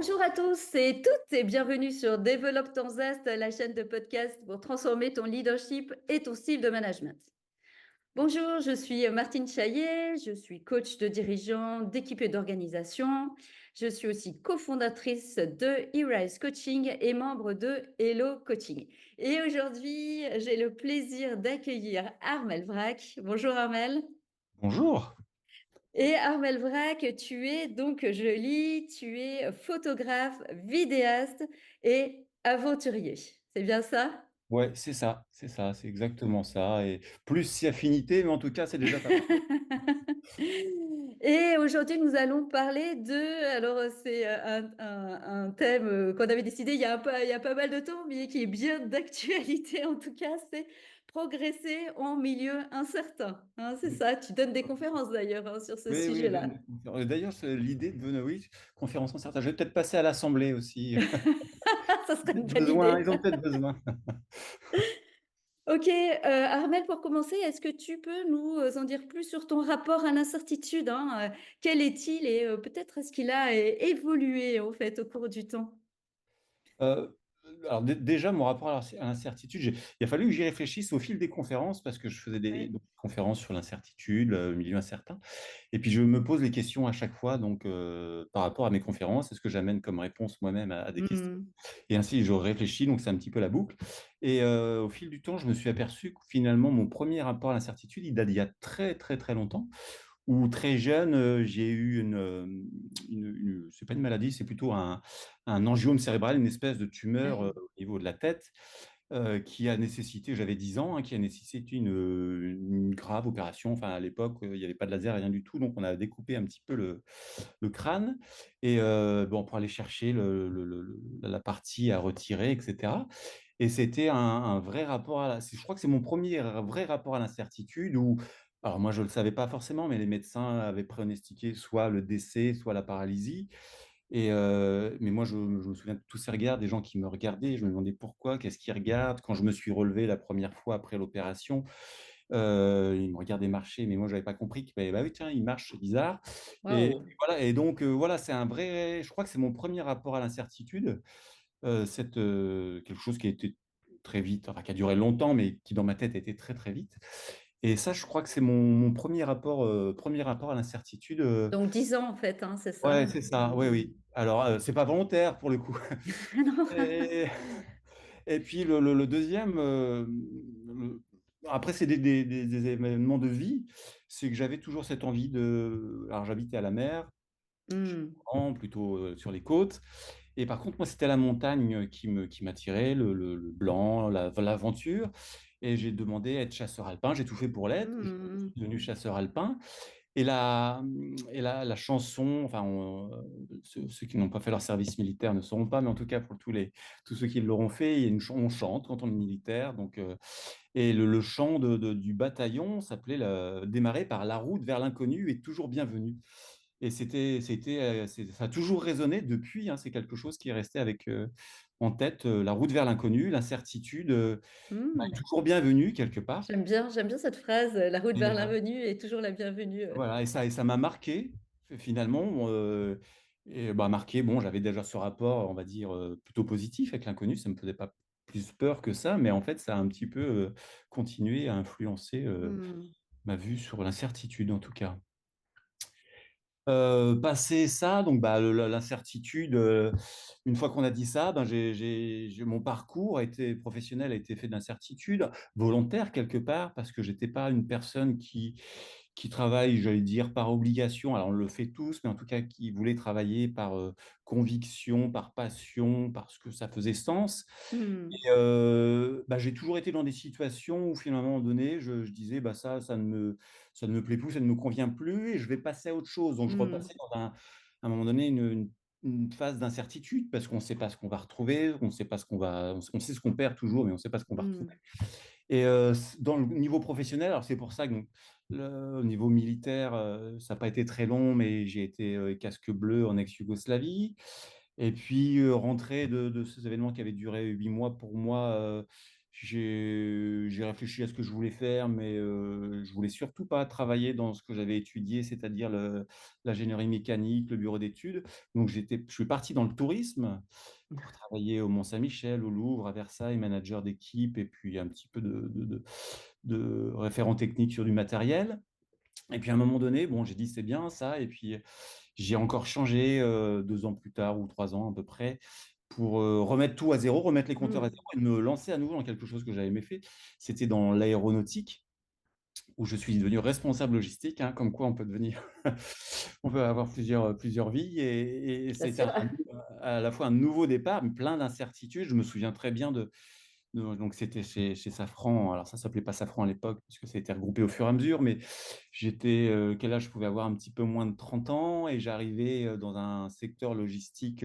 Bonjour à tous et toutes et bienvenue sur Développe ton Zest, la chaîne de podcast pour transformer ton leadership et ton style de management. Bonjour, je suis Martine Chaillet, je suis coach de dirigeants, d'équipe et d'organisation. Je suis aussi cofondatrice de eRise Coaching et membre de Hello Coaching. Et aujourd'hui, j'ai le plaisir d'accueillir Armel Vrac. Bonjour Armel. Bonjour. Et Armel Vrac, tu es donc, je lis, tu es photographe, vidéaste et aventurier. C'est bien ça? Ouais, c'est ça, c'est exactement ça. Et plus si affinité, mais en tout cas, c'est déjà pas mal. Et aujourd'hui, nous allons parler de, alors c'est un thème qu'on avait décidé il y a pas mal de temps, mais qui est bien d'actualité en tout cas, c'est progresser en milieu incertain. Hein, c'est Oui, ça, tu donnes des conférences d'ailleurs hein, sur ce oui, oui. sujet-là. D'ailleurs, c'est l'idée de venir, oui, conférence en certain. Je vais peut-être passer à l'Assemblée aussi. Ça serait une bonne Besoin, idée. ils ont peut-être besoin. Ok, Armel, pour commencer, est-ce que tu peux nous en dire plus sur ton rapport à l'incertitude, hein, quel est-il et peut-être est-ce qu'il a évolué en fait au cours du temps? Euh, alors déjà, mon rapport à l'incertitude, il a fallu que j'y réfléchisse au fil des conférences parce que je faisais des Ouais. donc, conférences sur l'incertitude, le milieu incertain. Et puis je me pose les questions à chaque fois, donc par rapport à mes conférences, est-ce que j'amène comme réponse moi-même à des questions? Hmm. Et ainsi, je réfléchis, donc c'est un petit peu la boucle. Et au fil du temps, je me suis aperçu que finalement, mon premier rapport à l'incertitude, il date d'il y a très, très, très longtemps, où très jeune, j'ai eu c'est pas une maladie, c'est plutôt un angiome cérébral, une espèce de tumeur Ouais. au niveau de la tête, qui a nécessité, j'avais 10 ans, hein, qui a nécessité une grave opération. Enfin, à l'époque, il n'y avait pas de laser, rien du tout, donc on a découpé un petit peu le crâne et bon, pour aller chercher la partie à retirer, etc. Et c'était un vrai rapport je crois que c'est mon premier vrai rapport à l'incertitude où, alors moi je ne le savais pas forcément, mais les médecins avaient pronostiqué soit le décès, soit la paralysie. Et mais moi, je me souviens de tous ces regards, des gens qui me regardaient. Je me demandais pourquoi, qu'est-ce qu'ils regardent. Quand je me suis relevé la première fois après l'opération, ils me regardaient marcher, mais moi, je n'avais pas compris que, bah oui, tiens, il marche, c'est bizarre. Et Waouh. voilà, et donc, voilà, c'est un vrai, je crois que c'est mon premier rapport à l'incertitude, quelque chose qui a été très vite, enfin, qui a duré longtemps, mais qui dans ma tête était très, très vite. Et ça, je crois que c'est mon premier rapport à l'incertitude. Donc 10 ans en fait, hein, c'est Ouais, ça? c'est ça, oui, Hmm. oui. Alors, c'est pas volontaire pour le coup. Non. Et, et puis le deuxième, après, c'est des événements de vie, c'est que j'avais toujours cette envie de. Alors, j'habitais à la mer, Hmm. plutôt sur les côtes. Et par contre, moi, c'était la montagne qui m'attirait, le blanc, l'aventure. Et j'ai demandé à être chasseur alpin. J'ai tout fait pour l'être. Je Hmm. suis devenu chasseur alpin. Et la chanson, enfin, ceux qui n'ont pas fait leur service militaire ne sauront pas, mais en tout cas, pour tous ceux qui l'auront fait, il y a on chante quand on est militaire. Donc, et le chant du bataillon s'appelait Démarrer par la route vers l'inconnu et toujours bienvenue. Et ça a toujours résonné depuis, hein, c'est quelque chose qui est resté avec en tête, la route vers l'inconnu, l'incertitude, Hmm. toujours bienvenue quelque part. J'aime bien cette phrase, la route Et, vers l'invenu est toujours la bienvenue. voilà, et ça m'a marqué, finalement. Et bah, marqué, bon, j'avais déjà ce rapport, on va dire, plutôt positif avec l'inconnu. Ça ne me faisait pas plus peur que ça, mais en fait, ça a un petit peu continué à influencer Hmm. ma vue sur l'incertitude, en tout cas. Passé ça, donc bah, l'incertitude, une fois qu'on a dit ça, ben, mon parcours professionnel a été fait d'incertitude, volontaire quelque part, parce que j'étais pas une personne qui travaille, j'allais dire, par obligation. Alors on le fait tous, mais en tout cas qui voulait travailler par conviction, par passion, parce que ça faisait sens. Hmm. Et, bah, j'ai toujours été dans des situations où finalement, à un moment donné, je disais, bah, ça ne me plaît plus, ça ne me convient plus, et je vais passer à autre chose. Donc, je Hmm. repassais à un moment donné une phase d'incertitude parce qu'on ne sait pas ce qu'on va retrouver, on sait pas ce qu'on va, on sait ce qu'on perd toujours, mais on ne sait pas ce qu'on va retrouver. Hmm. Et dans le niveau professionnel, alors c'est pour ça que donc, au niveau militaire, ça n'a pas été très long, mais j'ai été casque bleu en ex-Yougoslavie. Et puis, rentrée de ces événements qui avaient duré 8 mois pour moi, j'ai réfléchi à ce que je voulais faire, mais je voulais surtout pas travailler dans ce que j'avais étudié, c'est-à-dire l'ingénierie mécanique, le bureau d'études. Donc je suis parti dans le tourisme pour travailler au Mont-Saint-Michel, au Louvre, à Versailles, manager d'équipe et puis un petit peu de référent technique sur du matériel. Et puis à un moment donné, bon, j'ai dit c'est bien ça. Et puis j'ai encore changé 2 ans plus tard ou 3 ans à peu près pour remettre tout à zéro, remettre les compteurs à Mmh. zéro et me lancer à nouveau dans quelque chose que j'avais aimé faire. C'était dans l'aéronautique où je suis devenu responsable logistique, hein, comme quoi on peut devenir, on peut avoir plusieurs vies et Bien c'était sûr. à la fois un nouveau départ, mais plein d'incertitudes. Je me souviens très bien donc c'était chez Safran. Alors ça s'appelait pas Safran à l'époque puisque ça a été regroupé au fur et à mesure, mais quel âge je pouvais avoir? Un petit peu moins de 30 ans et j'arrivais dans un secteur logistique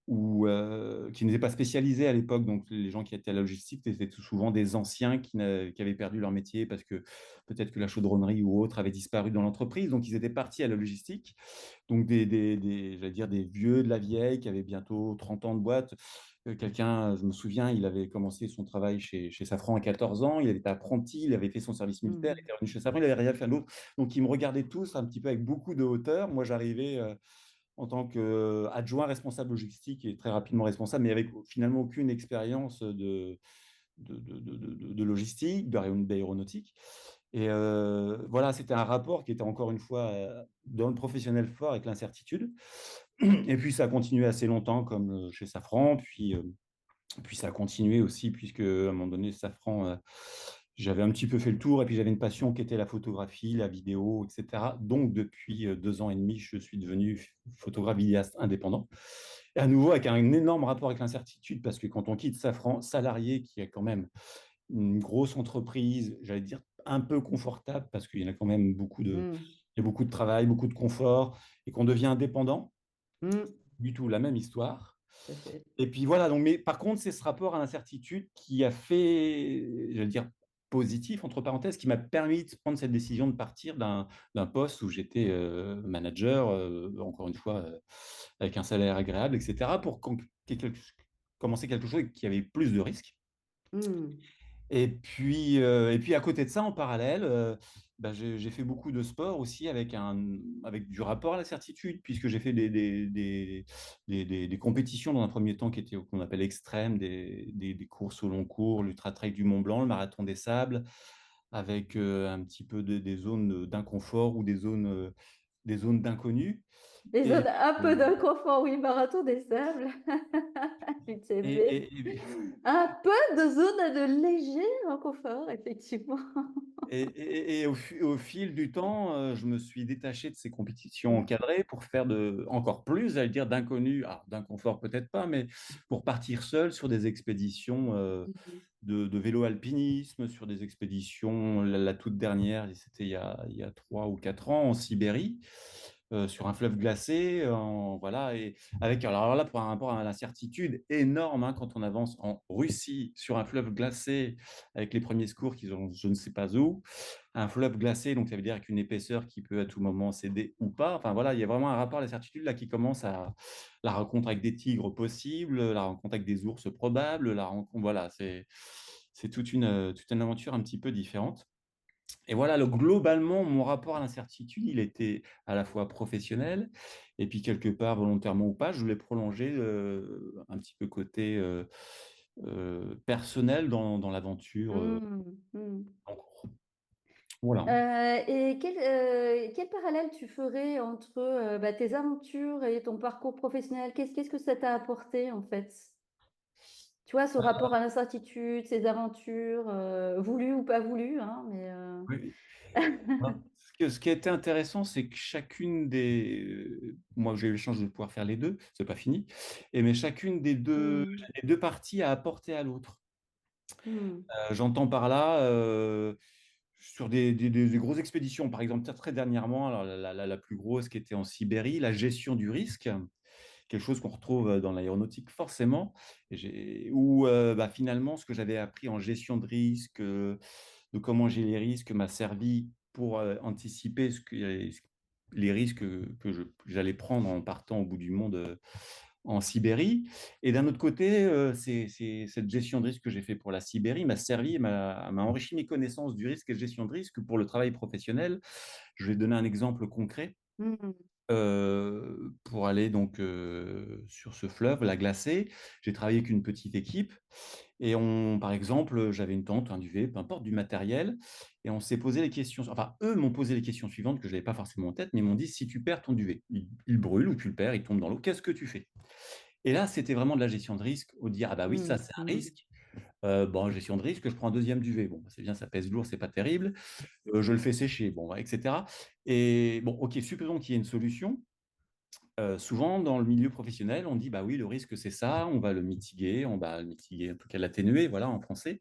qui n'était pas spécialisé à l'époque. Donc les gens qui étaient à la logistique c'était tout souvent des anciens qui avaient perdu leur métier parce que peut-être que la chaudronnerie ou autre avait disparu dans l'entreprise. Donc ils étaient partis à la logistique. Donc j'allais dire des vieux de la vieille qui avaient bientôt 30 ans de boîte. Quelqu'un, je me souviens, il avait commencé son travail chez Safran à 14 ans, il avait été apprenti, il avait fait son service militaire, il Mmh. était revenu chez Safran, il n'avait rien fait d'autre. Donc ils me regardaient tous un petit peu avec beaucoup de hauteur. Moi, j'arrivais en tant qu'adjoint responsable logistique et très rapidement responsable, mais avec finalement aucune expérience de logistique, d'aéronautique. Et voilà, c'était un rapport qui était encore une fois dans le professionnel fort avec l'incertitude. Et puis ça a continué assez longtemps comme chez Safran, puis ça a continué aussi puisque à un moment donné, Safran, j'avais un petit peu fait le tour et puis j'avais une passion qui était la photographie, la vidéo, etc. Donc depuis 2 ans et demi, je suis devenu photographe vidéaste indépendant. Et à nouveau avec un énorme rapport avec l'incertitude parce que quand on quitte Safran, salarié qui est quand même une grosse entreprise, j'allais dire un peu confortable parce qu'il y en a quand même Mmh. il y a beaucoup de travail, beaucoup de confort et qu'on devient indépendant, Mmh. du tout la même histoire. Tout à fait. Et puis voilà, donc, mais par contre, c'est ce rapport à l'incertitude qui a fait, je veux dire, positif, entre parenthèses, qui m'a permis de prendre cette décision de partir d'un poste où j'étais manager, encore une fois, avec un salaire agréable, etc., pour commencer quelque chose qui avait plus de risques. Mmh. Et puis à côté de ça, en parallèle, bah, j'ai fait beaucoup de sport aussi avec du rapport à la certitude, puisque j'ai fait des compétitions dans un premier temps qui étaient qu'on appelle extrêmes, des courses au long cours, l'Ultra Trail du Mont Blanc, le Marathon des Sables, avec un petit peu des zones d'inconfort ou des zones d'inconnu. Les Et, zones un peu euh, d'inconfort, oui, marathon des sables, et, UTMB. et- et- Un peu de zone de léger inconfort, effectivement. Au fil du temps, je me suis détaché de ces compétitions Mmh. encadrées pour faire encore plus, j'allais dire, d'inconnu, d'inconfort peut-être pas, mais pour partir seul sur des expéditions Mmh. de vélo-alpinisme, sur des expéditions, la toute dernière, c'était il y a 3 ou 4 ans en Sibérie, sur un fleuve glacé, voilà, et avec, alors là, pour un rapport à l'incertitude énorme, hein, quand on avance en Russie sur un fleuve glacé avec les premiers secours qui sont je ne sais pas où, un fleuve glacé, donc ça veut dire avec une épaisseur qui peut à tout moment céder ou pas. Enfin voilà, il y a vraiment un rapport à l'incertitude là qui commence à la rencontre avec des tigres possibles, la rencontre avec des ours probables, la rencontre, voilà, c'est toute une aventure un petit peu différente. Et voilà, globalement, mon rapport à l'incertitude, il était à la fois professionnel et puis quelque part, volontairement ou pas, je voulais prolonger un petit peu côté personnel dans l'aventure Mmh. Mmh. en cours. Voilà. Et quel parallèle tu ferais entre bah, tes aventures et ton parcours professionnel? Qu'est-ce que ça t'a apporté en fait? Tu vois, ce rapport à l'incertitude, ces aventures, voulues ou pas voulues, hein, mais Oui. Voilà. Ce qui a été intéressant, c'est que moi j'ai eu la chance de pouvoir faire les deux, c'est pas fini, mais chacune mmh, les deux parties a apporté à l'autre. mmh, J'entends par là, sur des grosses expéditions, par exemple, très dernièrement, alors la plus grosse qui était en Sibérie, la gestion du risque, quelque chose qu'on retrouve dans l'aéronautique forcément, où bah, finalement, ce que j'avais appris en gestion de risque, de comment gérer les risques, m'a servi pour anticiper les risques que j'allais prendre en partant au bout du monde en Sibérie. Et d'un autre côté, c'est cette gestion de risque que j'ai fait pour la Sibérie m'a servi, m'a enrichi mes connaissances du risque et de gestion de risque pour le travail professionnel. Je vais donner un exemple concret. Mmh. Pour aller donc sur ce fleuve, la Glacée, j'ai travaillé avec une petite équipe et par exemple, j'avais une tente, un duvet, peu importe, du matériel, et on s'est posé les questions. Enfin, eux m'ont posé les questions suivantes que je n'avais pas forcément en tête, mais ils m'ont dit si tu perds ton duvet, il brûle ou tu le perds, il tombe dans l'eau, qu'est-ce que tu fais? Et là, c'était vraiment de la gestion de risque, au dire ah bah oui, ça Mmh. c'est un Mmh. risque. Bon, gestion de risque, je prends un deuxième duvet. Bon, bah, c'est bien, ça pèse lourd, c'est pas terrible. Je le fais sécher, bon, bah, etc. Et bon, ok, supposons qu'il y ait une solution. Souvent, dans le milieu professionnel, on dit bah oui, le risque c'est ça, on va le mitiguer, en tout cas l'atténuer, voilà, en français.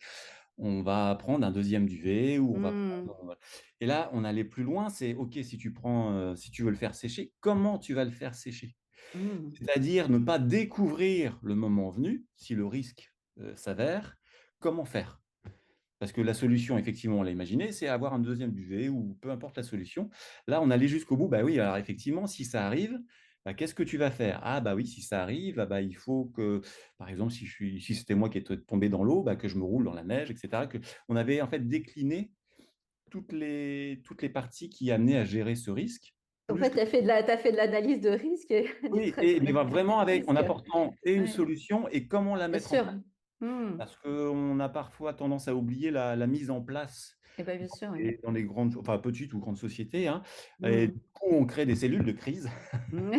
On va prendre un deuxième duvet ou on va Mmh. prendre. Et là, on allait plus loin, c'est ok, si tu prends, si tu veux le faire sécher, comment tu vas le faire sécher? Mmh. C'est-à-dire ne pas découvrir le moment venu, si le risque s'avère, comment faire? Parce que la solution, effectivement, on l'a imaginé, c'est avoir un deuxième duvet ou peu importe la solution. Là, on allait jusqu'au bout. Bah oui, alors effectivement, si ça arrive, bah, qu'est-ce que tu vas faire? Ah bah oui, si ça arrive, ah bah, il faut que, par exemple, si c'était moi qui étais tombé dans l'eau, bah, que je me roule dans la neige, etc. On avait en fait décliné toutes les parties qui amenaient à gérer ce risque, En plus fait, le. tu fait de l'analyse de risque et du Oui, traitement mais vraiment de avec, en risque. apportant et une Ouais, solution et comment la bien mettre en sûr. place. Mmh. Parce qu'on a parfois tendance à oublier la mise en place Et bah, bien sûr, oui. dans les grandes, enfin petites ou grandes sociétés, hein. Et Mmh. du coup, on crée des cellules de crise Mmh.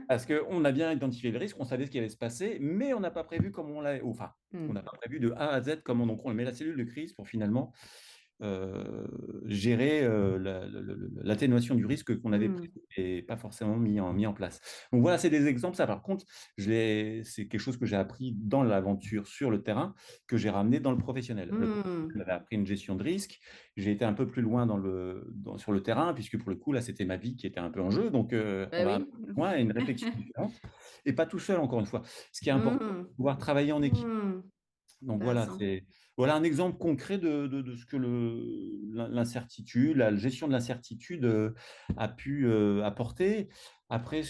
parce qu'on a bien identifié le risque, on savait ce qui allait se passer, mais on n'a pas prévu comment enfin, on n'a Mmh. pas prévu de A à Z comment donc on met la cellule de crise pour finalement euh, gérer l'atténuation du risque qu'on avait Mmh. prévu et pas forcément mis en place. Donc voilà, c'est des exemples. Ça, par contre, c'est quelque chose que j'ai appris dans l'aventure sur le terrain, que j'ai ramené dans le professionnel. Le professionnel Mmh. avait appris une gestion de risque. J'ai été un peu plus loin sur le terrain, puisque pour le coup, là, c'était ma vie qui était un peu en jeu. Donc, on Bah, va un peu oui. plus loin et une réflexion différente. Et pas tout seul, encore une fois. Ce qui est important, Mmh. c'est de pouvoir travailler en équipe. Mmh. Donc voilà, Intéressant. voilà un exemple concret de ce que l'incertitude, la gestion de l'incertitude a pu apporter. Après,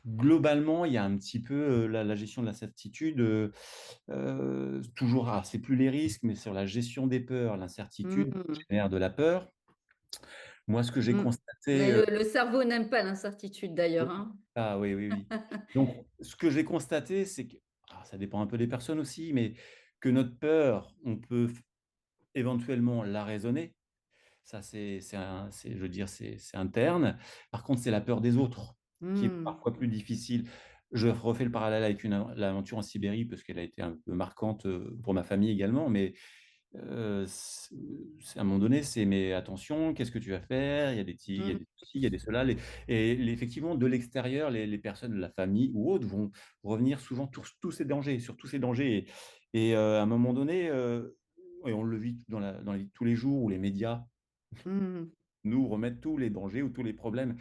globalement, il y a un petit peu la gestion de l'incertitude, toujours, c'est plus les risques, mais sur la gestion des peurs, l'incertitude Mmh. génère de la peur. Moi, ce que j'ai Mmh. Mais constaté, le cerveau n'aime pas l'incertitude d'ailleurs, oui, hein. ah oui, oui, oui. Donc, ce que j'ai constaté, c'est que, ça dépend un peu des personnes aussi, mais que notre peur, on peut éventuellement la raisonner. Ça, je veux dire, c'est interne. Par contre, c'est la peur des autres qui est Mmh. parfois plus difficile. Je refais le parallèle avec l'aventure en Sibérie parce qu'elle a été un peu marquante pour ma famille également. Mais à un moment donné, c'est mais attention, qu'est-ce que tu vas faire? Il y a Mmh. des ceci, il y a des cela. Effectivement, de l'extérieur, les personnes de la famille ou autres vont revenir souvent tous ces dangers, sur tous ces dangers. À un moment donné, et on le vit dans la vie de tous les jours où les médias Mmh. nous remettent tous les dangers ou tous les problèmes.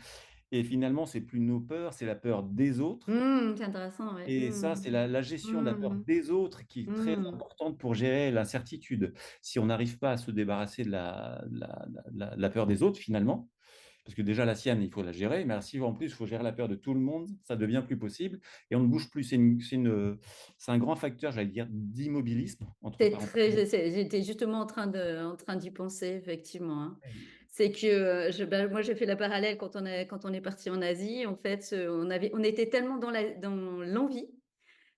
Et finalement, c'est plus nos peurs, c'est la peur des autres. Mmh. C'est intéressant, ouais. Et ça, Mmh. c'est la gestion de la peur Mmh. des autres qui est très Mmh. importante pour gérer l'incertitude. Si on n'arrive pas à se débarrasser de la peur des autres, finalement, parce que déjà la sienne, il faut la gérer, mais alors si en plus il faut gérer la peur de tout le monde, ça devient plus possible et on ne bouge plus. C'est un grand facteur, j'allais dire, d'immobilisme, entre C'est parenthèses. très, j'étais justement en train d'y penser, effectivement, hein. C'est que moi, j'ai fait la parallèle quand on est parti en Asie. En fait, on était tellement dans l'envie,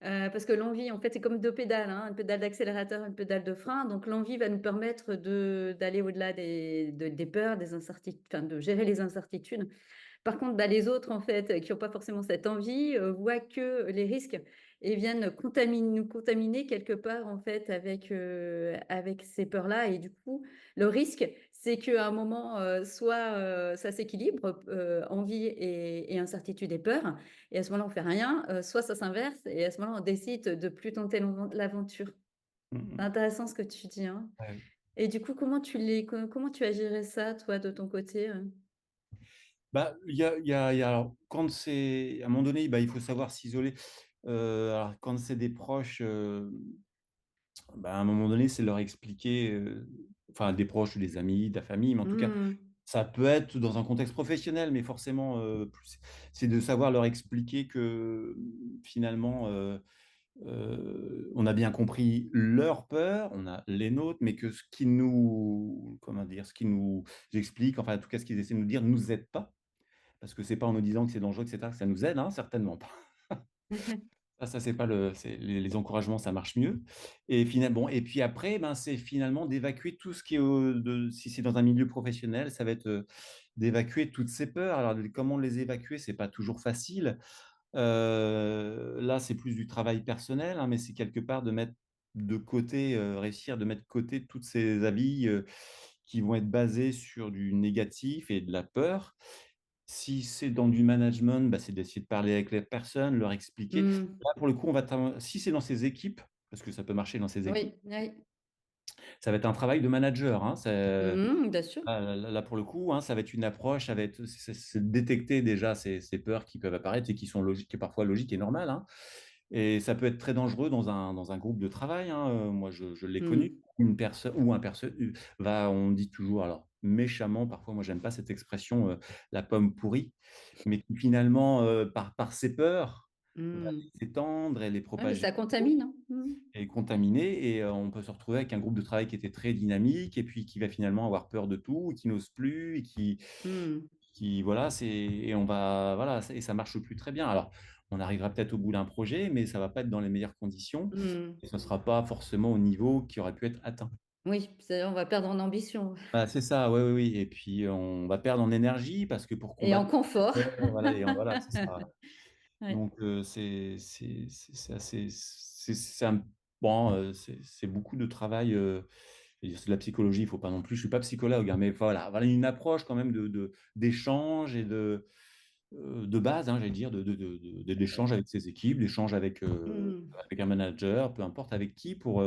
parce que l'envie, en fait, c'est comme deux pédales, hein, une pédale d'accélérateur, une pédale de frein. Donc, l'envie va nous permettre d'aller au-delà des peurs, des incertitudes, enfin, de gérer les incertitudes. Par contre, bah, les autres, en fait, qui ont pas forcément cette envie, voient que les risques et viennent nous contaminer quelque part, en fait, avec ces peurs-là. Et du coup, le risque, c'est qu'à un moment, soit ça s'équilibre, envie et incertitude et peur, et à ce moment-là, on fait rien, soit ça s'inverse, et à ce moment-là, on décide de plus tenter l'aventure. C'est Mhm. intéressant ce que tu dis, hein. Ouais. Et du coup, comment tu as géré ça, toi, de ton côté? Bah, alors, quand c'est à un moment donné, bah, il faut savoir s'isoler. Alors, quand c'est des proches, bah, à un moment donné, c'est leur expliquer, enfin, des proches ou des amis, de la famille, mais en tout cas, Mmh. Ça peut être dans un contexte professionnel, mais forcément, c'est de savoir leur expliquer que finalement, on a bien compris leurs peurs, on a les nôtres, mais que ce qui nous, comment dire, ce qui nous explique, enfin, en tout cas, ce qu'ils essaient de nous dire, ne nous aide pas. Parce que c'est pas en nous disant que c'est dangereux, etc., que ça nous aide, hein, certainement pas. Ça c'est pas c'est les encouragements, ça marche mieux. Et finalement, bon, et puis après, ben, c'est finalement d'évacuer tout ce qui est, si c'est dans un milieu professionnel, ça va être d'évacuer toutes ces peurs. Alors, comment les évacuer? C'est pas toujours facile. Là, c'est plus du travail personnel, hein, mais c'est quelque part de mettre de côté, réussir de mettre de côté toutes ces avis qui vont être basés sur du négatif et de la peur. Si c'est dans du management, bah, c'est d'essayer de parler avec les personnes, leur expliquer. Mmh. Là, pour le coup, si c'est dans ces équipes, parce que ça peut marcher dans ces équipes, Oui, oui. ça va être un travail de manager, hein. Mmh, bien sûr. Là, pour le coup, hein, ça va être une approche, ça va être c'est de détecter déjà ces peurs qui peuvent apparaître et qui sont logiques, et parfois logiques et normales, hein. Et ça peut être très dangereux dans un groupe de travail, hein. Moi, je l'ai connu. Mmh. Une personne ou un personne va, on dit toujours, alors méchamment, parfois, moi, j'aime pas cette expression, la pomme pourrie, mais qui finalement, par ses peurs, va Mmh. les étendre et les Ouais, mais propager ça contamine, hein. Mmh. et contaminer. Et on peut se retrouver avec un groupe de travail qui était très dynamique et puis qui va finalement avoir peur de tout, qui n'ose plus et Mmh. voilà, et on va, voilà, et ça marche plus très bien. Alors, on arrivera peut-être au bout d'un projet, mais ça va pas être dans les meilleures conditions Mmh. et ce sera pas forcément au niveau qui aurait pu être atteint. Oui, c'est on va perdre en ambition Bah, c'est ça, oui, oui, oui. Et puis on va perdre en énergie parce que pour et en combattre, confort. voilà, voilà, c'est ça. Ouais. Donc, c'est assez, bon, c'est beaucoup de travail. C'est de la psychologie, il faut pas non plus. Je suis pas psychologue, hein, mais voilà, voilà une approche quand même d'échange et de base, hein, j'allais dire, d'échange avec ses équipes, d'échange Mmh. avec un manager, peu importe avec qui, pour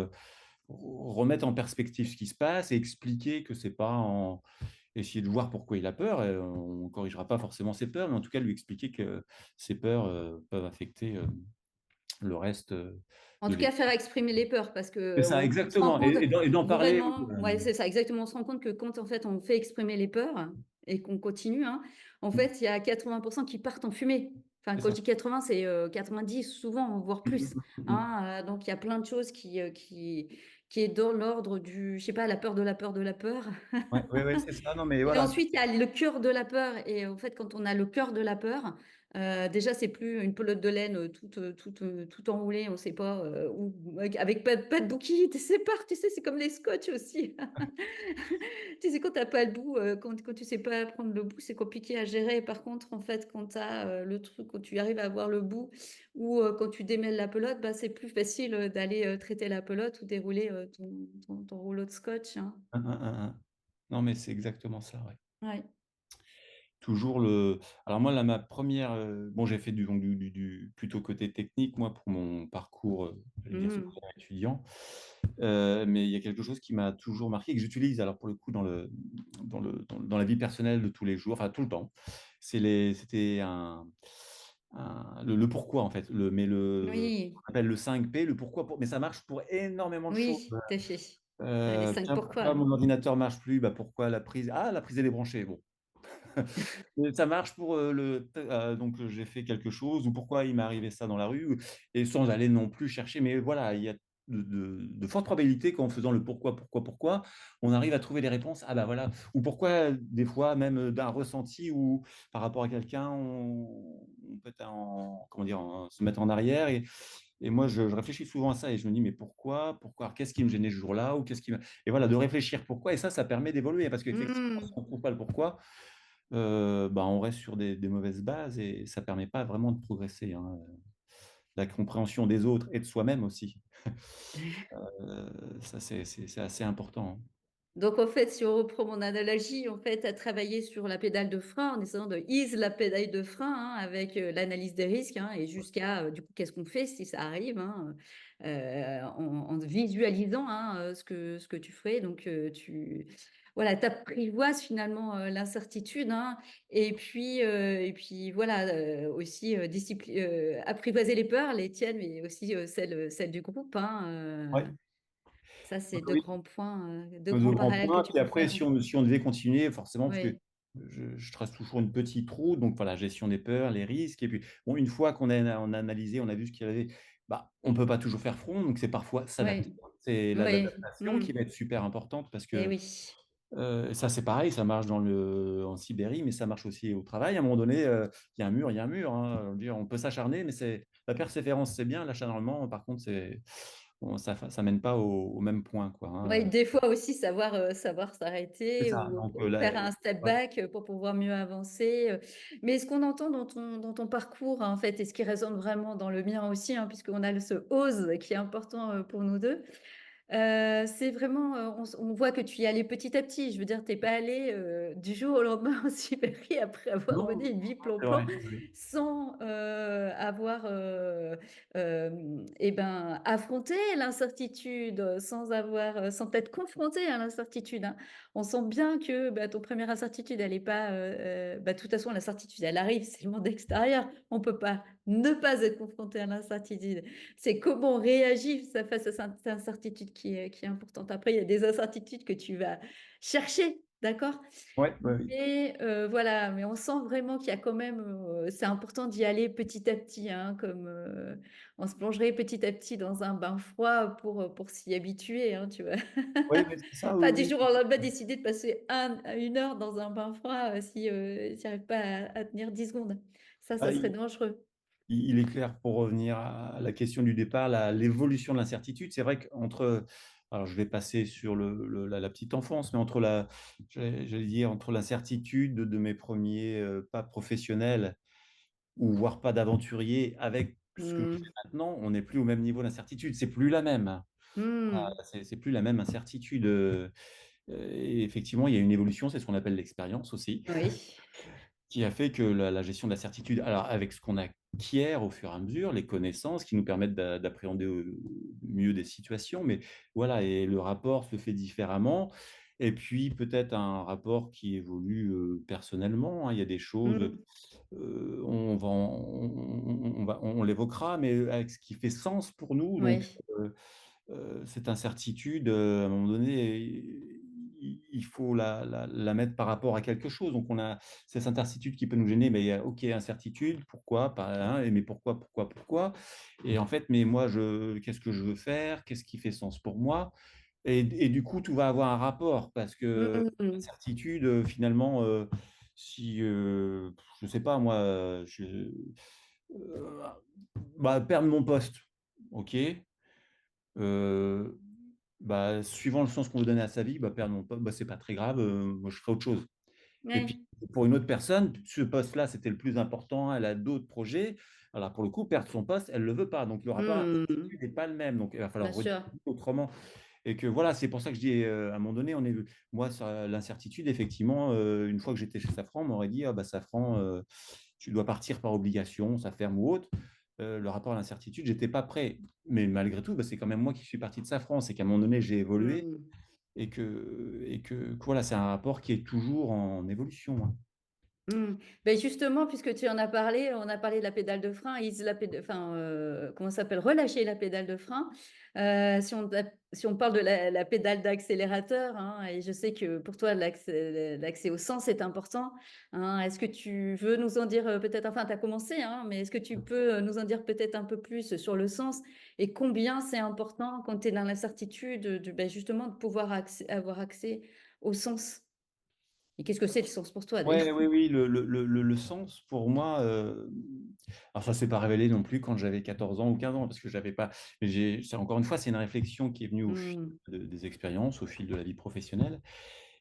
remettre en perspective ce qui se passe et expliquer que c'est pas en essayer de voir pourquoi il a peur. Et on ne corrigera pas forcément ses peurs, mais en tout cas lui expliquer que ces peurs peuvent affecter le reste En de tout cas, l'équipe. faire exprimer les peurs parce C'est ça, qu'on se rend exactement. compte Et d'en parler. Oui, vraiment ouais, c'est ça, exactement. On se rend compte que quand, en fait, on fait exprimer les peurs et qu'on continue, hein, en fait, il y a 80 qui partent en fumée. Enfin, c'est quand je ça. dis 80, c'est, 90 souvent, voire plus, hein, donc il y a plein de choses qui est dans l'ordre du je sais pas, la peur de la peur de la peur. Ouais, ouais, ouais, c'est ça. Non, mais Et voilà. ensuite, il y a le cœur de la peur et en fait, quand on a le cœur de la peur, déjà, c'est plus une pelote de laine, toute enroulée, on ne sait pas, où avec pas de bout qui te sépare, tu sais? C'est comme les scotch aussi. Tu sais, quand tu as pas le bout, quand tu sais pas prendre le bout, c'est compliqué à gérer. Par contre, en fait, quand tu as, le truc, quand tu arrives à avoir le bout ou, quand tu démêles la pelote, bah, c'est plus facile, d'aller, traiter la pelote ou dérouler, ton rouleau de scotch, hein. Non, mais c'est exactement ça, ouais. Ouais. Toujours le Alors moi, là, ma première, bon, j'ai fait donc plutôt côté technique, moi, pour mon parcours, j'allais dire Mmh. scolaire étudiant. Mais il y a quelque chose qui m'a toujours marqué et que j'utilise, alors pour le coup, dans la vie personnelle de tous les jours, enfin tout le temps. C'était le pourquoi, en fait, Oui. on appelle le 5P, le pourquoi, mais ça marche pour énormément de choses. Oui, tout à fait. Les 5 Tiens, pourquoi. pourquoi mon ordinateur marche plus? Bah, pourquoi la prise est débranchée. Bon. Ça marche pour, donc j'ai fait quelque chose, ou pourquoi il m'est arrivé ça dans la rue, et sans aller non plus chercher. Mais voilà, il y a de fortes probabilités qu'en faisant le pourquoi, on arrive à trouver des réponses. Ah bah voilà, ou pourquoi des fois même, d'un ressenti ou par rapport à quelqu'un, on peut être comment dire? Se mettre en arrière. Et moi je réfléchis souvent à ça et je me dis: «Mais pourquoi? Pourquoi? Alors qu'est-ce qui me gênait ce jour-là? Ou qu'est-ce qui me» et voilà, de réfléchir pourquoi, et ça permet d'évoluer parce qu'effectivement, si Mmh. on ne trouve pas le pourquoi, bah, on reste sur des mauvaises bases et ça permet pas vraiment de progresser, hein, la compréhension des autres et de soi-même aussi. Ça c'est assez important, hein. Donc en fait, si on reprend mon analogie, en fait, à travailler sur la pédale de frein en essayant de ease la pédale de frein, hein, avec, l'analyse des risques, hein, et jusqu'à, du coup, qu'est-ce qu'on fait si ça arrive, hein, en visualisant, hein, ce que tu ferais. Donc, tu voilà, tu apprivoises finalement, l'incertitude, hein, et puis voilà, aussi, apprivoiser les peurs, les tiennes, mais aussi, celles du groupe, Ouais, hein, ça, c'est oui, oui, 2 nos grands grands parallèles que points. tu Puis peux après, faire. si on devait continuer forcément, parce que Oui. je trace toujours une petite route, donc voilà, gestion des peurs, les risques et puis bon, une fois qu'on a analysé, on a vu ce qu'il y avait, bah, on peut pas toujours faire front, donc c'est parfois s'adapter. Oui, C'est oui, l'adaptation mmh, qui va être super importante parce et que, oui. ça c'est pareil, ça marche en Sibérie, mais ça marche aussi au travail. À un moment donné, il y a un mur, il y a un mur, hein, je veux dire, on peut s'acharner, mais c'est la persévérance, c'est bien, l'acharnement, par contre, ça mène pas au même point, quoi, Ouais, hein, des fois aussi savoir c'est s'arrêter ça, ou donc faire un step ouais. back, pour pouvoir mieux avancer, mais ce qu'on entend dans ton parcours, en fait, et ce qui résonne vraiment dans le mien aussi, hein, puisqu'on a le ce «ose» qui est important, pour nous 2. C'est vraiment, on voit que tu y allais petit à petit. Je veux dire, tu es pas allé, du jour au lendemain en Sibérie après avoir Non, mené une vie c'est plan-plan vrai, oui. sans, avoir, et ben, affronté l'incertitude, sans t'être confronté à l'incertitude, hein. On sent bien que, bah, ton 1re incertitude, elle est pas, bah, de toute façon, l'incertitude, elle arrive, c'est le monde extérieur. On peut pas ne pas être confronté à l'incertitude. C'est comment on réagit face à cette incertitude qui est importante. Après, il y a des incertitudes que tu vas chercher, d'accord? Ouais, ouais, oui. Mais voilà, mais on sent vraiment qu'il y a quand même, c'est important d'y aller petit à petit, hein, comme, on se plongerait petit à petit dans un bain froid pour s'y habituer, hein, tu vois? Oui, oui, c'est ça, Pas oui, du oui. jour au lendemain décider de passer 1 heure dans un bain froid, si, tu arrives pas à tenir 10 secondes. Ça Ah, serait dangereux. il est clair, pour revenir à la question du départ, l'évolution de l'incertitude, c'est vrai qu'entre, alors je vais passer sur la petite enfance, mais j'allais dire, entre l'incertitude de mes premiers pas professionnels, ou voire pas d'aventurier, avec ce que je Mmh. fais maintenant, on n'est plus au même niveau d'incertitude. C'est plus la même. Voilà, Mmh. c'est plus la même incertitude. Et effectivement, il y a une évolution, c'est ce qu'on appelle l'expérience aussi, Oui. qui a fait que la gestion de la certitude, alors avec ce qu'on acquiert au fur et à mesure, les connaissances qui nous permettent d'appréhender mieux des situations, mais voilà, et le rapport se fait différemment. Et puis peut-être un rapport qui évolue personnellement, hein. Il y a des choses, Mmh. on l'évoquera, mais avec ce qui fait sens pour nous. Donc, Oui. cette incertitude, à un moment donné, il faut la mettre par rapport à quelque chose. Donc on a cette incertitude qui peut nous gêner, mais il y a OK, incertitude, pourquoi? Pas hein, mais pourquoi? Et en fait, mais moi qu'est-ce que je veux faire? Qu'est-ce qui fait sens pour moi? Et du coup, tout va avoir un rapport parce que Mmh mh. l'incertitude, finalement, si, je sais pas moi, bah, perdre mon poste, OK. Heu, bah, suivant le sens qu'on veut donner à sa vie, bah, perdre mon poste, bah, c'est pas très grave, moi je ferai autre chose. Et puis, Ouais. pour une autre personne, ce poste-là, c'était le plus important, elle a d'autres projets. Alors pour le coup, perdre son poste, elle le veut pas, donc le rapport à Mmh. l'incertitude n'est pas le même, donc il va Bien falloir sûr. redéfinir autrement. Et que voilà, c'est pour ça que je dis, à un moment donné, moi ça l'incertitude effectivement, une fois que j'étais chez Safran, on m'aurait dit: «Ah bah Safran, tu dois partir par obligation, ça ferme ou autre». Le rapport à l'incertitude, j'étais pas prêt. Mais malgré tout, bah, c'est quand même moi qui suis parti de Safran. C'est qu'à un moment donné, j'ai évolué Mmh. et que voilà, c'est un rapport qui est toujours en évolution, hein. Mmh. Beh, justement, puisque tu en as parlé, on a parlé de la pédale de frein, ease la péd enfin, comment ça s'appelle? Relâcher la pédale de frein. Si on parle de la pédale d'accélérateur, hein, et je sais que pour toi l'accès au sens est important, hein. Est-ce que tu veux nous en dire, peut-être enfin tu as commencé, hein, mais est-ce que tu peux, nous en dire peut-être un peu plus sur le sens et combien c'est important quand tu es dans l'incertitude, bah, justement de pouvoir avoir accès au sens? Et qu'est-ce que c'est le sens pour toi d'ailleurs? Ouais, oui, oui, le sens pour moi, alors ça s'est pas révélé non plus quand j'avais 14 ans ou 15 ans parce que j'avais pas mais c'est encore une fois, c'est une réflexion qui est venue au fil Mmh. des expériences, au fil de la vie professionnelle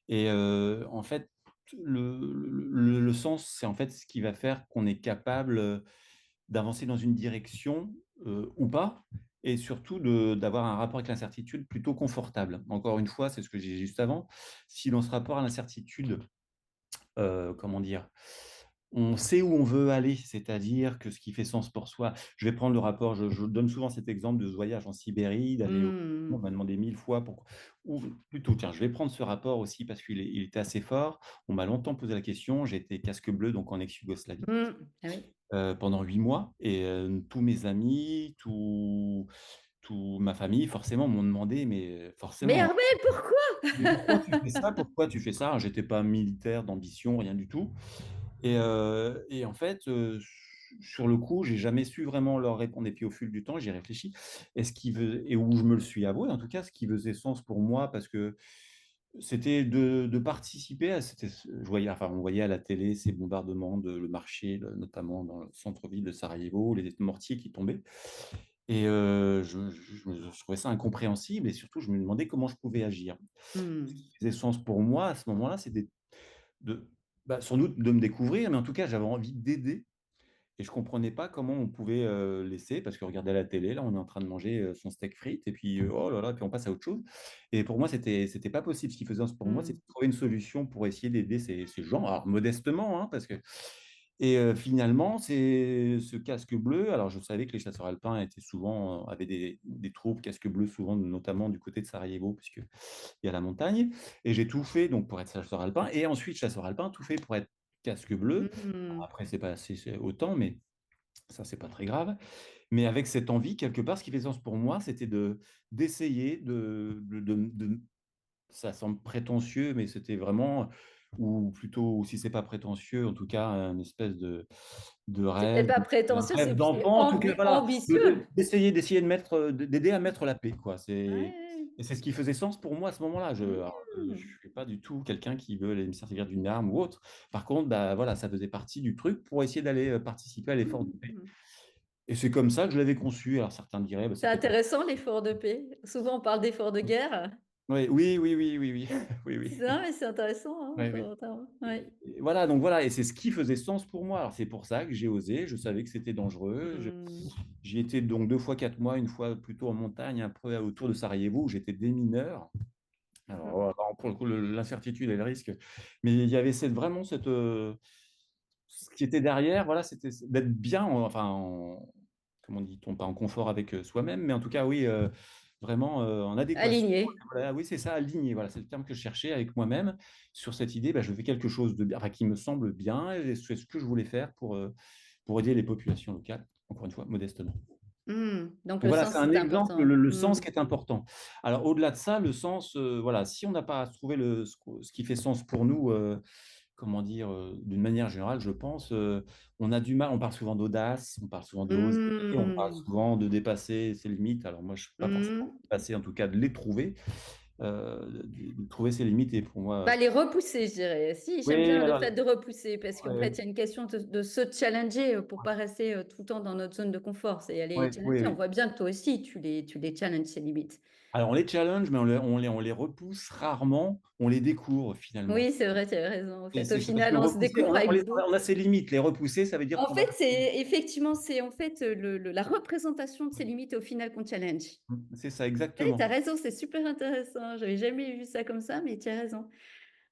et en fait, le sens, c'est en fait ce qui va faire qu'on est capable, d'avancer dans une direction, ou pas et surtout d'avoir un rapport avec l'incertitude plutôt confortable. Encore une fois, c'est ce que j'ai dit juste avant, si dans ce rapport à l'incertitude comment dire? On sait où on veut aller, c'est-à-dire que ce qui fait sens pour soi je vais prendre le rapport, je donne souvent cet exemple de ce voyage en Sibérie, d'aller au on Mmh. m'a demandé 1000 fois pourquoi ou plutôt tiens, je vais prendre ce rapport aussi parce il était assez fort. On m'a longtemps posé la question, j'ai été casque bleu, donc en ex-Yougoslavie, Mmh. Ah oui. pendant 8 mois et tous mes amis, tout ma famille forcément m'ont demandé, mais Mais forcément: Armel, pourquoi? «Mais pourquoi tu fais ça? Pourquoi tu fais ça?» J'étais pas militaire d'ambition, rien du tout et en fait, sur le coup, j'ai jamais su vraiment leur répondre et puis au fil du temps, j'ai réfléchi et ce qui veut et où je me le suis avoué en tout cas, ce qui faisait sens pour moi parce que c'était de participer à c'était je voyais enfin, on voyait à la télé ces bombardements de le marché, notamment dans le centre-ville de Sarajevo, les mortiers qui tombaient et je trouvais ça incompréhensible et surtout je me demandais comment je pouvais agir. Ce Mmh. qui faisait sens pour moi à ce moment-là, c'était de bah, sans doute de me découvrir, mais en tout cas, j'avais envie d'aider et je comprenais pas comment on pouvait, laisser parce que regarder la télé, là, on est en train de manger, son steak frites et puis, oh là là, puis on passe à autre chose et pour moi, c'était pas possible. Ce qui faisait sens pour moi, Mmh. c'était de trouver une solution pour essayer d'aider ces gens, alors modestement, hein, parce que et finalement, c'est ce casque bleu alors je savais que les chasseurs alpins étaient souvent, avaient des troupes casque bleu souvent, notamment du côté de Sarajevo puisqu'il y a la montagne et j'ai tout fait donc pour être chasseur alpin et ensuite chasseur alpin, tout fait pour être casque bleu. Mmh. Après c'est pas c'est autant, mais ça, c'est pas très grave. Mais avec cette envie, quelque part, ce qui fait sens pour moi, c'était d'essayer de ça semble prétentieux, mais c'était vraiment ou plutôt, si c'est pas prétentieux, en tout cas, un espèce de C'était rêve, pas un prétentieux, rêve c'est d'enfant, en tout cas, voilà, ambitieux. d'essayer de mettre, d'aider à mettre la paix, quoi. Ouais, C'est ouais. et c'est ce qui faisait sens pour moi à ce moment-là. Je Mmh. suis pas du tout quelqu'un qui veut aller me servir d'une arme ou autre. Par contre, bah, voilà, ça faisait partie du truc pour essayer d'aller, participer à l'effort de paix Mmh. et c'est comme ça que je l'avais conçu. Alors certains diraient: «Bah, C'est c'était pas». intéressant l'effort de paix. Souvent, on parle d'effort de guerre. Oui, oui, oui, oui, oui, oui. Oui, C'est oui. ça, mais c'est intéressant, hein, Oui, oui. ouais. Et voilà, donc voilà et c'est ce qui faisait sens pour moi. Alors c'est pour ça que j'ai osé, je savais que c'était dangereux. Mmh. J'y étais donc 2 fois 4 mois, une fois plutôt en montagne, un peu autour de Sarajevo où j'étais démineur. Alors Mmh. voilà, pour le coup, l'incertitude et le risque, mais il y avait vraiment cette, ce qui était derrière, voilà, c'était d'être bien comment dit-on? Pas en confort avec, soi-même, mais en tout cas, oui, vraiment, en adéquation. Aligné. Voilà, oui, c'est ça, aligné, voilà, c'est le terme que je cherchais avec moi-même sur cette idée, bah, je fais quelque chose de bien, enfin, qui me semble bien et c'est ce que je voulais faire pour aider les populations locales, encore une fois, modestement. Donc Donc le voilà, c'est sens, un c'est exemple, important. le sens qui est important. Alors au-delà de ça, le sens, voilà, si on n'a pas trouvé ce qui fait sens pour nous, comment dire? D'une manière générale, je pense, on a du mal on parle souvent d'audace, on parle souvent d'oser, on parle Mmh. souvent de dépasser ses limites. Alors moi, je ne suis pas forcément Mmh. dépassé, en tout cas de les trouver, de trouver ses limites et pour moi Bah, les repousser, je dirais. Si, j'aime oui, bien le alors fait de repousser parce qu'en ouais, fait, il y a une question de se challenger pour pas rester tout le temps dans notre zone de confort. C'est aller ouais, oui, challenger. On oui. voit bien que toi aussi, tu les challenges, ces limites. Alors on les challenge, mais on les repousse rarement, on les découvre finalement. Oui, c'est vrai, tu as raison. En Et fait, au c'est parce que final, on se repousser, découvre avec on a beaucoup. ses limites, les repousser, ça veut dire En qu'on va fait, c'est effectivement, c'est en fait la représentation de ces limites au final qu'on challenge. c'est ça Oui, tu as exactement. raison, c'est super intéressant. J'avais jamais vu ça comme ça, mais tu as raison.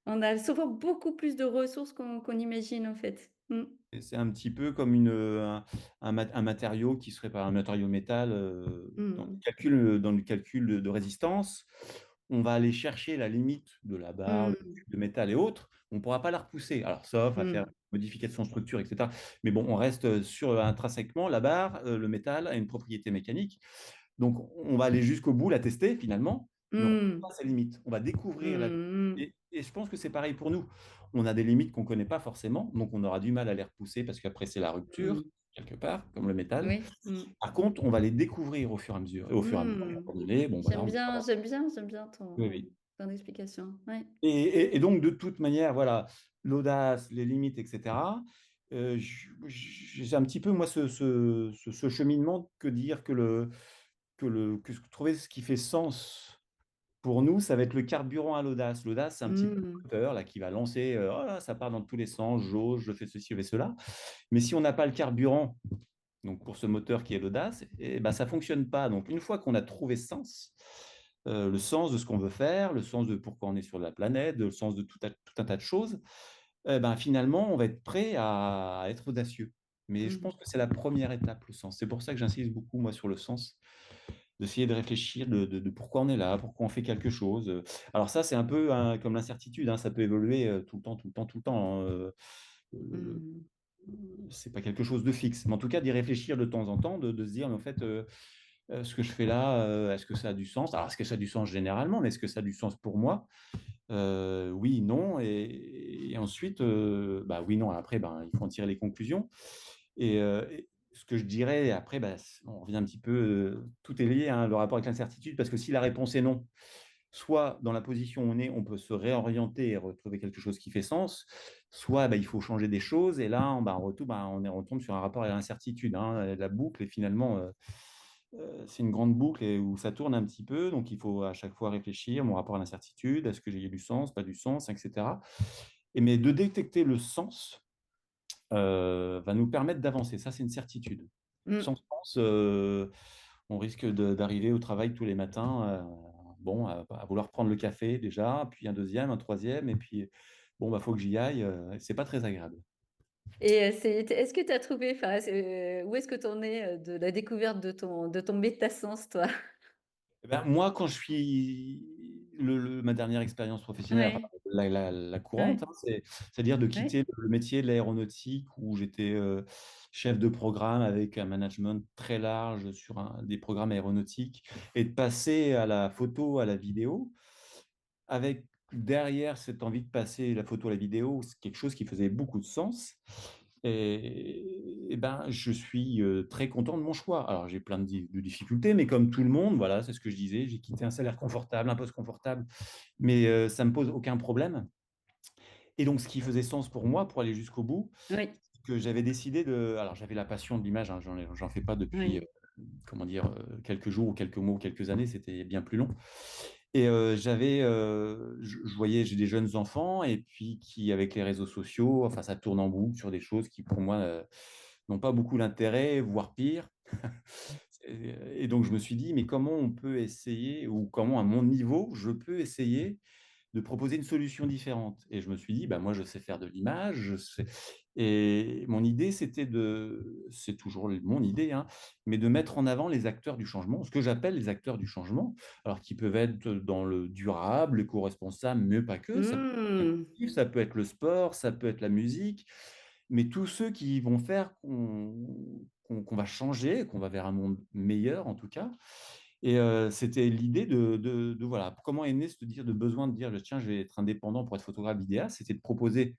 On a souvent beaucoup plus de ressources qu'on imagine, en fait. Et c'est un petit peu comme un matériau qui serait pas un matériau métal, Mmh. dans le calcul de résistance. On va aller chercher la limite de la barre, le Mmh. tube de métal et autres. On ne pourra pas la repousser. Alors sauf à faire Mmh. une modification de structure et cetera. Mais bon, on reste, sur, intrinsèquement la barre, le métal a une propriété mécanique. Donc on va aller jusqu'au bout, la tester finalement, mais on ne connaît Mmh. pas ses limites. On va découvrir la Mmh. et je pense que c'est pareil pour nous. On a des limites qu'on ne connaît pas forcément, donc on aura du mal à les repousser parce qu'après c'est la rupture, Mmh. quelque part, comme le métal. Oui. Mmh. Par contre, on va les découvrir au fur et à mesure et au fur et à mesure, à un Mmh. moment donné, bon voilà, J'aime on bien, j'aime bien, j'aime bien oui, ton oui. ton explication. Ouais. Et donc de toute manière, voilà, l'audace, les limites et cetera, j'ai un petit peu moi ce cheminement que dire que trouver ce qui fait sens pour nous, ça va être le carburant à l'audace. L'audace, c'est un petit peu Mmh. le moteur là qui va lancer, oh là, ça part dans tous les sens, j'ose, je fais ceci, je fais cela. Mais si on n'a pas le carburant, donc pour ce moteur qui est l'audace, et ben ça fonctionne pas. Donc une fois qu'on a trouvé ce sens, le sens de ce qu'on veut faire, le sens de pourquoi on est sur la planète, le sens de tout un tas de choses, et ben finalement, on va être prêt à être audacieux. Mais je Mmh. pense que c'est la première étape, le sens. C'est pour ça que j'insiste beaucoup, moi, sur le sens, d'essayer de réfléchir de pourquoi on est là, pourquoi on fait quelque chose. Alors ça, c'est un peu hein, comme l'incertitude, hein, ça peut évoluer tout le temps, tout le temps, tout le temps. Hein, le- Mmh. c'est pas quelque chose de fixe. Mais en tout cas, d'y réfléchir de temps en temps, de se dire, mais en fait, Ce que je fais là, est-ce que ça a du sens? Alors, est-ce que ça a du sens généralement, mais est-ce que ça a du sens pour moi? Oui, non et ensuite, bah, oui, non, après, ben, il faut en tirer les conclusions et ce que je dirais après, bah, on revient un petit peu, tout est lié, hein, le rapport avec l'incertitude parce que si la réponse est non, soit dans la position où on est, on peut se réorienter et retrouver quelque chose qui fait sens, soit, bah, il faut changer des choses et là, on retombe sur un rapport à l'incertitude, hein, la boucle est finalement, c'est une grande boucle et où ça tourne un petit peu, donc il faut à chaque fois réfléchir, mon rapport à l'incertitude, est-ce que j'ai du sens, pas du sens, et cetera et mais de détecter le sens, va nous permettre d'avancer. Ça, c'est une certitude. Sans Mmh. sens, on risque d'arriver au travail tous les matins, bon, à vouloir prendre le café déjà, puis un deuxième, un troisième, et puis bon, bah, faut que j'y aille, c'est pas très agréable. Et est-ce que tu as trouvé, enfin, où est-ce que tu en es, de la découverte de ton métasens, toi? Eh ben, moi, quand je suis ma dernière expérience professionnelle, enfin, Ouais, la ouais, courante, hein, c'est-à-dire de ouais. quitter le métier de l'aéronautique où j'étais, chef de programme avec un management très large sur des programmes aéronautiques et de passer à la photo, à la vidéo, avec derrière cette envie de passer la photo à la vidéo, c'est quelque chose qui faisait beaucoup de sens et ben, je suis, très content de mon choix. Alors j'ai plein de difficultés, mais comme tout le monde, voilà, c'est ce que je disais, j'ai quitté un salaire confortable, un poste confortable, mais ça me pose aucun problème et donc ce qui faisait sens pour moi, pour aller jusqu'au bout, Oui, que j'avais décidé de alors j'avais la passion de l'image, hein, j'en fais pas depuis, oui. comment dire? Quelques jours ou quelques mois ou quelques années, c'était bien plus long et je voyais j'ai des jeunes enfants et puis qui avec les réseaux sociaux, enfin ça tourne en boucle sur des choses qui pour moi, n'ont pas beaucoup d'intérêt, voire pire. Et donc je me suis dit: «Mais comment on peut essayer ou comment à mon niveau, je peux essayer de proposer une solution différente?» et je me suis dit: «Bah, moi je sais faire de l'image, je sais» et mon idée c'est toujours mon idée, hein, mais de mettre en avant les acteurs du changement, ce que j'appelle les acteurs du changement, alors qui peuvent être dans le durable, l'éco-responsable, mais pas que, ça peut être Mmh. l'inclusif, ça peut être le sport, ça peut être la musique, mais tous ceux qui vont faire qu'on va changer, qu'on va vers un monde meilleur en tout cas et c'était l'idée de voilà, comment est né ce dire de besoin de dire: «Tiens, je vais être indépendant pour être photographe vidéaste», c'était de proposer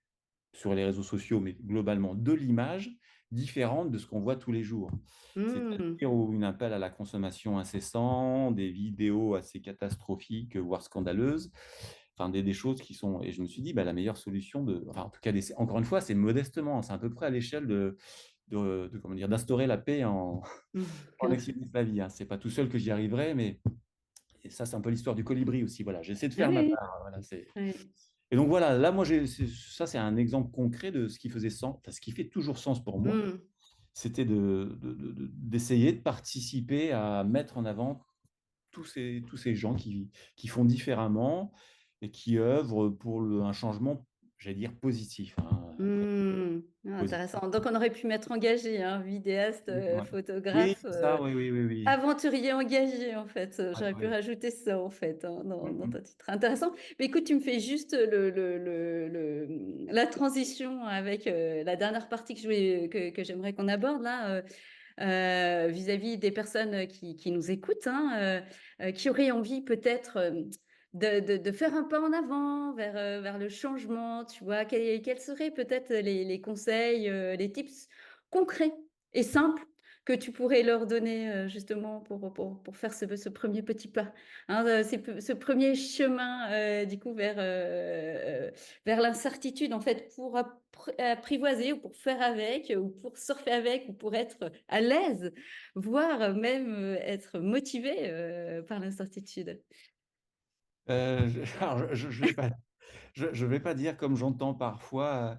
sur les réseaux sociaux, mais globalement de l'image différente de ce qu'on voit tous les jours. Mmh. C'est-à-dire où une appel à la consommation incessant, des vidéos assez catastrophiques, voire scandaleuses, enfin des choses qui sont et je me suis dit: «Bah, la meilleure solution de» enfin en tout cas encore une fois, c'est modestement, c'est à peu près à l'échelle de comment dire? D'instaurer la paix en Ex-Yougoslavie, hein. C'est pas tout seul que j'y arriverai, mais et ça, c'est un peu l'histoire du colibri aussi, voilà. J'essaie de faire ma Oui, part, voilà, c'est oui. et donc voilà, là, moi, ça, c'est un exemple concret de ce qui faisait sens, enfin, ce qui fait toujours sens pour moi, Mmh. c'était d'essayer de participer à mettre en avant tous ces gens qui font différemment et qui œuvrent pour un changement, j'allais dire positif, hein, après Mmh. Ah, positif. intéressant. Donc on aurait pu mettre engagé, hein, vidéaste, Ouais. Oui, photographe, ça, oui, oui, oui, oui. aventurier engagé, en fait, Ouais, j'aurais pu ouais. rajouter ça, en fait, hein, Mmh dans mh. ton titre. Intéressant. Mais écoute, tu me fais juste la transition avec, la dernière partie que j'aimerais qu'on aborde là, vis-à-vis des personnes, qui nous écoutent, hein, qui auraient envie peut-être, de faire un pas en avant vers le changement, tu vois? Quels seraient peut-être les conseils, les tips concrets et simples que tu pourrais leur donner, justement pour faire ce 1er petit pas? Hein, ce 1er chemin, du coup vers l'incertitude en fait pour apprivoiser ou pour faire avec, ou pour surfer avec ou pour être à l'aise, voire même, être motivé, par l'incertitude. Je alors je vais pas dire comme j'entends parfois,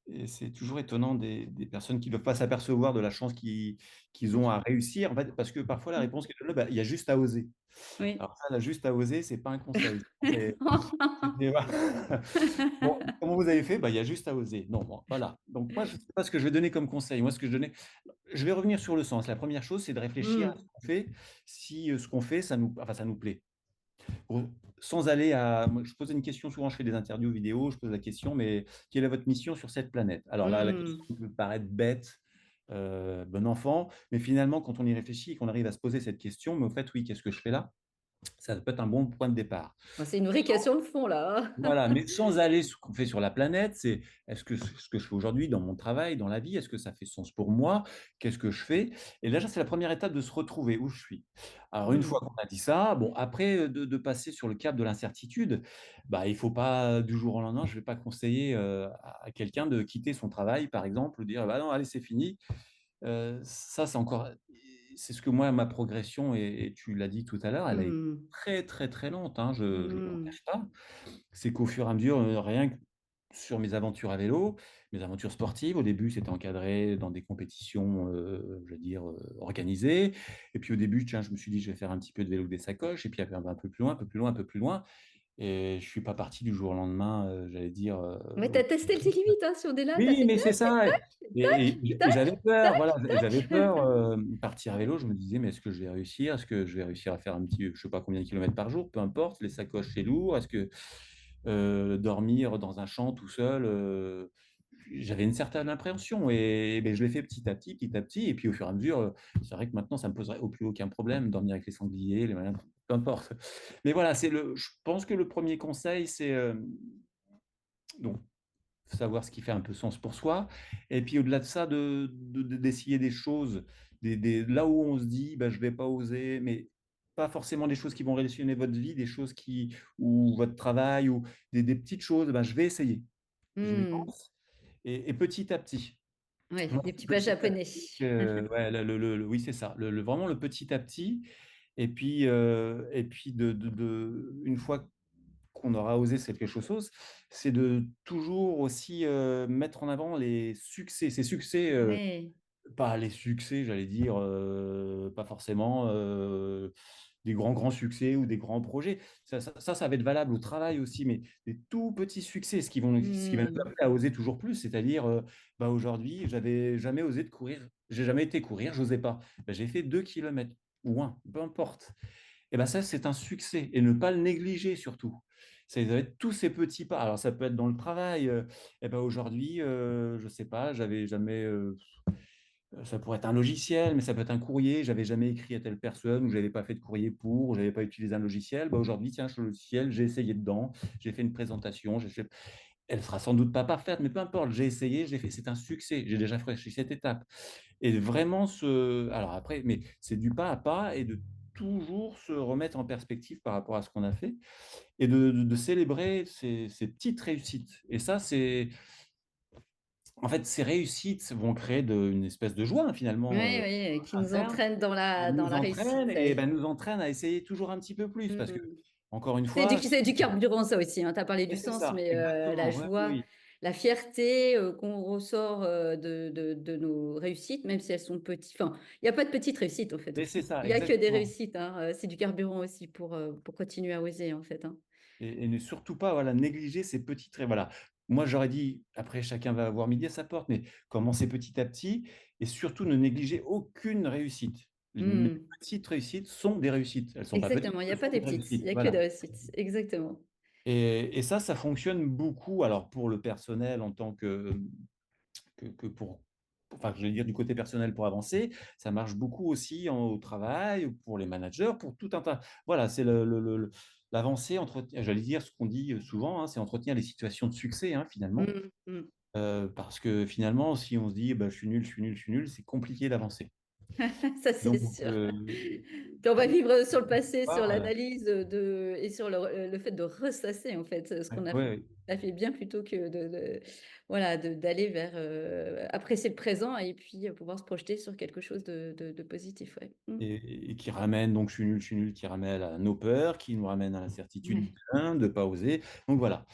et c'est toujours étonnant des personnes qui ne doivent pas s'apercevoir de la chance qu'ils ont à réussir, en fait, parce que parfois la Mmh. réponse qui est donnée, bah, il y a juste à oser. Oui. Alors ça, là, juste à oser, c'est pas un conseil. C'est voilà. Bon, comment vous avez fait? Bah, il y a juste à oser. Non, bon, voilà. Donc moi, je ne sais pas ce que je vais donner comme conseil. Moi, ce que je vais revenir sur le sens. La première chose, c'est de réfléchir à Mmh. ce qu'on fait, si, ce qu'on fait, ça nous plaît. Pour sans aller à moi, je pose une question, souvent je fais des interviews vidéo, je pose la question: «Mais quelle est votre mission sur cette planète?» alors là, la Mmh. question peut paraître bête, bon enfant. Mais finalement, quand on y réfléchit et qu'on arrive à se poser cette question, mais au fait, oui, qu'est-ce que je fais là? Ça peut être un bon point de départ. Bon, c'est une vraie question de fond là, hein. Voilà, mais sans aller ce qu'on fait sur la planète, c'est est-ce que ce que je fais aujourd'hui dans mon travail, dans la vie, est-ce que ça fait sens pour moi? Qu'est-ce que je fais? Et déjà, c'est la première étape de se retrouver où je suis. Alors, une fois Mmh. qu'on a dit ça, bon, après, de passer sur le cap de l'incertitude, bah, il faut pas du jour au lendemain, je vais pas conseiller à quelqu'un de quitter son travail, par exemple, ou dire bah non, allez, c'est fini. Ça, c'est encore, c'est ce que moi, ma progression, et tu l'as dit tout à l'heure, elle est Mmh. très, très, très lente, hein, je ne le Mmh. cache pas. C'est qu'au fur et à mesure, rien que sur mes aventures à vélo, mes aventures sportives, au début, c'était encadré dans des compétitions, je veux dire, organisées. Et puis au début, tiens, je me suis dit: «Je vais faire un petit peu de vélo des sacoches» et puis après un peu plus loin, un peu plus loin, un peu plus loin et je suis pas parti du jour au lendemain, j'allais dire, Mais tu as testé tes limites, hein, sur des lattes, tu as oui, fait mais c'est tac, ça tac, et tac, j'avais peur, voilà, tac, j'avais peur, tac. partir à vélo, je me disais: «Mais est-ce que je vais réussir? Est-ce que je vais réussir à faire un petit, je sais pas combien de kilomètres par jour?» Peu importe, les sacoches, c'est lourd. Est-ce que, dormir dans un champ tout seul, j'avais une certaine appréhension et beh, je l'ai fait petit à petit et puis au fur et à mesure, c'est vrai que maintenant ça me poserait au plus aucun problème, dormir avec les sangliers, les machins, peu importe. Mais voilà, je pense que le premier conseil, c'est, donc savoir ce qui fait un peu sens pour soi. Et puis au-delà de ça, d'essayer des choses, là où on se dit, bah, je ne vais pas oser, mais pas forcément des choses qui vont révolutionner votre vie, des choses ou votre travail, ou des petites choses, bah, je vais essayer. Je m'y Mmh. lance. Et petit à petit. Ouais, Moi, des c'est petits pas petit à japonais. petit ouais, oui, c'est ça. Vraiment le petit à petit. Et puis une fois qu'on aura osé quelque chose, c'est de toujours aussi, mettre en avant les succès. Ces succès, Oui. pas les succès, j'allais dire, pas forcément, des grands, grands succès ou des grands projets. Ça va être valable au travail aussi, mais des tout petits succès, ce qui va nous Mmh. amener à oser toujours plus. C'est-à-dire, bah, aujourd'hui, j'avais jamais osé de courir. J'ai jamais été courir, j'osais pas. Bah, j'ai fait 2 kilomètres ou 1, peu importe. Et ben ça, c'est un succès et ne pas le négliger surtout. Ça va être tous ces petits pas. Alors ça peut être dans le travail, et ben aujourd'hui, je sais pas, j'avais jamais, ça pourrait être un logiciel, mais ça peut être un courrier. J'avais jamais écrit à telle personne ou j'avais pas fait de courrier ou j'avais pas utilisé un logiciel. Bah, aujourd'hui, tiens, ce logiciel, j'ai essayé dedans, j'ai fait une présentation, elle sera sans doute pas parfaite, mais peu importe, j'ai essayé, j'ai fait, c'est un succès. J'ai déjà franchi cette étape. Et vraiment alors après, mais c'est du pas à pas et de toujours se remettre en perspective par rapport à ce qu'on a fait et de célébrer ces petites réussites. Et ça, en fait, ces réussites vont créer une espèce de joie, hein, finalement, Oui, oui, qui nous interne, entraîne et dans nous la réussite, entraîne et ouais. ben, nous entraîne à essayer toujours un petit peu plus parce que, Mmh. encore une C'est du fois, c'est du carburant ça aussi, hein. Tu as parlé du mais c'est sens, ça, mais la exactement, ouais, oui, joie, oui. la fierté, qu'on ressort, de nos réussites, même si elles sont petites enfin, il y a pas de petites réussites, en fait, au Mais c'est fond. ça, Il y a que des exactement. réussites, hein, c'est du carburant aussi pour continuer à oser, en fait, hein. Et ne surtout pas, voilà, négliger ces petites voilà. Moi, j'aurais dit, après chacun va avoir midi à sa porte, mais commencer petit à petit et surtout ne négliger aucune réussite. Les Mmh. petites réussites sont des réussites. Elles ne sont pas petites, Exactement, il y ce a pas sont des des petites, il réussites, y a que des voilà. réussites. Exactement. Et ça fonctionne beaucoup, alors pour le personnel en tant que pour, enfin, je vais dire du côté personnel pour avancer, ça marche beaucoup aussi au travail, pour les managers, pour tout un tas. Voilà, c'est l'avancée, j'allais dire ce qu'on dit souvent, hein, c'est entretenir les situations de succès, hein, finalement. Mmh mh. Parce que finalement, si on se dit bah, je suis nul, je suis nul, je suis nul, c'est compliqué d'avancer. Ça, c'est Donc, sûr. Puis on va vivre sur le passé, sur voilà, l'analyse, de et sur le fait de ressasser, en fait, ce ouais, qu'on ouais, a fait bien plutôt que voilà, d'aller vers, apprécier le présent et puis, pouvoir se projeter sur quelque chose de positif, ouais. Mmh. et qui ramène, donc je suis nul, qui ramène à nos peurs, qui nous ramène à la certitude Ouais, de ne pas oser. Donc voilà,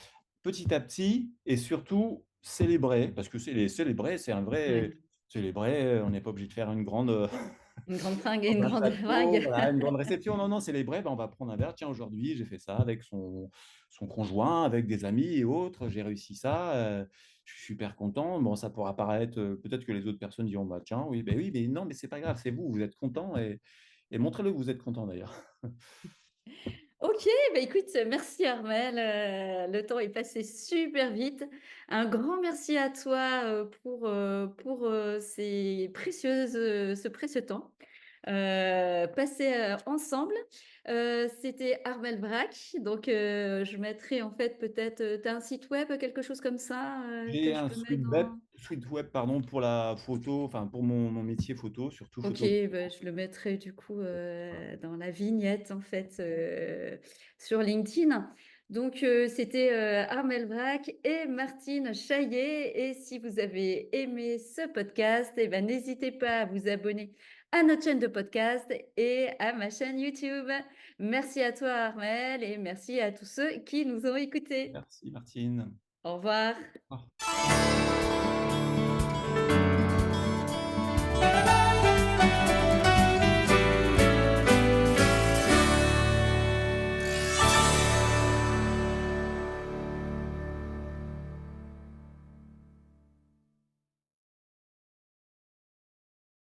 petit à petit et surtout célébrer, parce que célébrer, c'est un vrai ouais. célébrer, on n'est pas obligé de faire une grande, Une grande fringue et dans une un grande château, vague. voilà, une grande réception. Non, non, célébrer, ben, on va prendre un verre. Tiens, aujourd'hui, j'ai fait ça avec son conjoint, avec des amis et autres. J'ai réussi ça. Je suis super content. Bon, ça pourra paraître, peut-être que les autres personnes diront, bah, tiens, oui, ben oui, mais non, mais c'est pas grave, c'est vous, vous êtes content et montrez-le que vous êtes content d'ailleurs. OK, bah, écoute, merci Armel, le temps est passé super vite. Un grand merci à toi, pour ce précieux temps, passé, ensemble. C'était Armel Braque, donc je mettrai en fait peut-être, tu as un site web, quelque chose comme ça, que J'ai je un peux mettre dans. site web, pardon, pour la photo, enfin pour mon métier photo, surtout OK, photo. bah, je le mettrai du coup, Voilà. dans la vignette en fait, sur LinkedIn. Donc, c'était, Armel Braque et Martine Chaillet et si vous avez aimé ce podcast et ben, n'hésitez pas à vous abonner à notre chaîne de podcast et à ma chaîne YouTube. Merci à toi Armel et merci à tous ceux qui nous ont écoutés. Merci Martine. Au revoir. Au revoir.